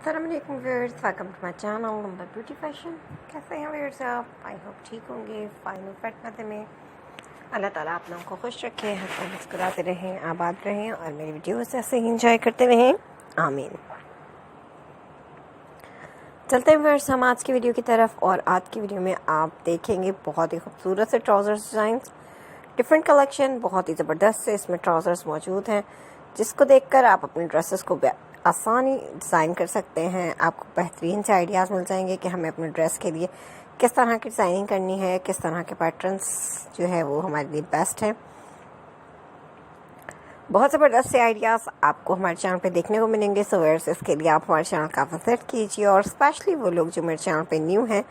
अस्सलामुअलैकुम viewers, welcome to my channel number beauty fashion. कैसे हैं व्यूअर्स आप? आई होप ठीक होंगे, फाइन फिट मज़े में। अल्लाह ताला आप लोगों को खुश रखे, हंसते मुस्कुराते रहें, आबाद रहें और मेरी वीडियोस ऐसे ही इंजॉय करते रहें, आमीन। चलते हैं व्यूअर्स हम आज की वीडियो की तरफ। और आज की वीडियो में आप देखेंगे बहुत ही खूबसूरत से ट्राउज़र्स डिज़ाइन, डिफरेंट कलेक्शन, बहुत ही ज़बरदस्त से इसमें ट्राउज़र्स मौजूद हैं, जिसको देखकर आप अपने ड्रेसेस को आसानी डिज़ाइन कर सकते हैं। आपको बेहतरीन से आइडियाज़ मिल जाएंगे कि हमें अपने ड्रेस के लिए किस तरह की डिज़ाइनिंग करनी है, किस तरह के पैटर्न्स जो है वो हमारे लिए बेस्ट हैं। बहुत ज़बरदस्त से आइडियाज़ आपको हमारे चैनल पे देखने को मिलेंगे। सो व्यूअर्स, इसके लिए आप हमारे चैनल का विजिट कीजिए। और स्पेशली वो लोग जो मेरे चैनल पे न्यू हैं,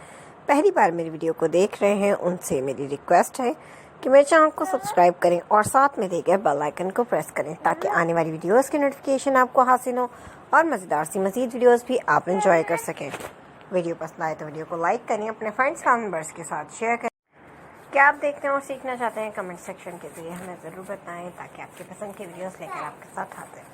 पहली बार मेरी वीडियो को देख रहे हैं, उनसे मेरी रिक्वेस्ट है कि मेरे चैनल को सब्सक्राइब करें और साथ में दिए गए बेल आइकन को प्रेस करें, ताकि आने वाली वीडियोस की नोटिफिकेशन आपको हासिल हो और मज़ेदार सी मज़ीद वीडियोस भी आप एंजॉय कर सकें। वीडियो पसंद आए तो वीडियो को लाइक करें, अपने फ्रेंड्स फैमिली मेंबर्स के साथ शेयर करें। क्या आप देखते हैं और सीखना चाहते हैं, कमेंट सेक्शन के जरिए हमें ज़रूर बताएं, ताकि आपकी पसंद की वीडियोस लेकर आपके साथ आते हैं।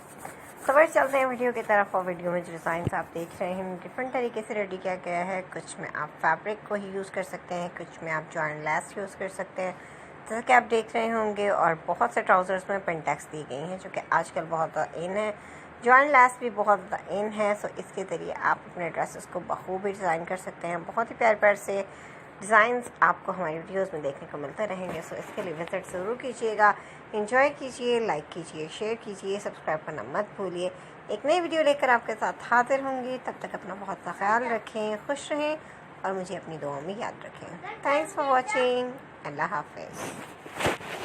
सवार चलते हैं वीडियो की तरफ। और वीडियो में जो डिज़ाइन आप देख रहे हैं डिफरेंट तरीके से रेडी किया गया है। कुछ में आप फैब्रिक को ही यूज़ कर सकते हैं, कुछ में आप जॉइंट लेस यूज़ कर सकते हैं, जैसा कि आप देख रहे होंगे। और बहुत से ट्राउज़र्स में पेंटेक्स दी गई हैं, जो कि आजकल बहुत ज़्यादा इन है। जॉइंट लेस भी बहुत ज़्यादा इन है। सो इसके ज़रिए आप अपने ड्रेसेस को बखूबी डिज़ाइन कर सकते हैं। बहुत ही प्यार प्यार से डिज़ाइंस आपको हमारी वीडियोस में देखने को मिलते रहेंगे। सो इसके लिए विजिट ज़रूर कीजिएगा, एंजॉय कीजिए, लाइक कीजिए, शेयर कीजिए, सब्सक्राइब करना मत भूलिए। एक नई वीडियो लेकर आपके साथ हाजिर होंगी। तब तक अपना बहुत सा ख्याल रखें, खुश रहें और मुझे अपनी दुआओं में याद रखें। Thanks for watching. अल्लाह हाफिज़।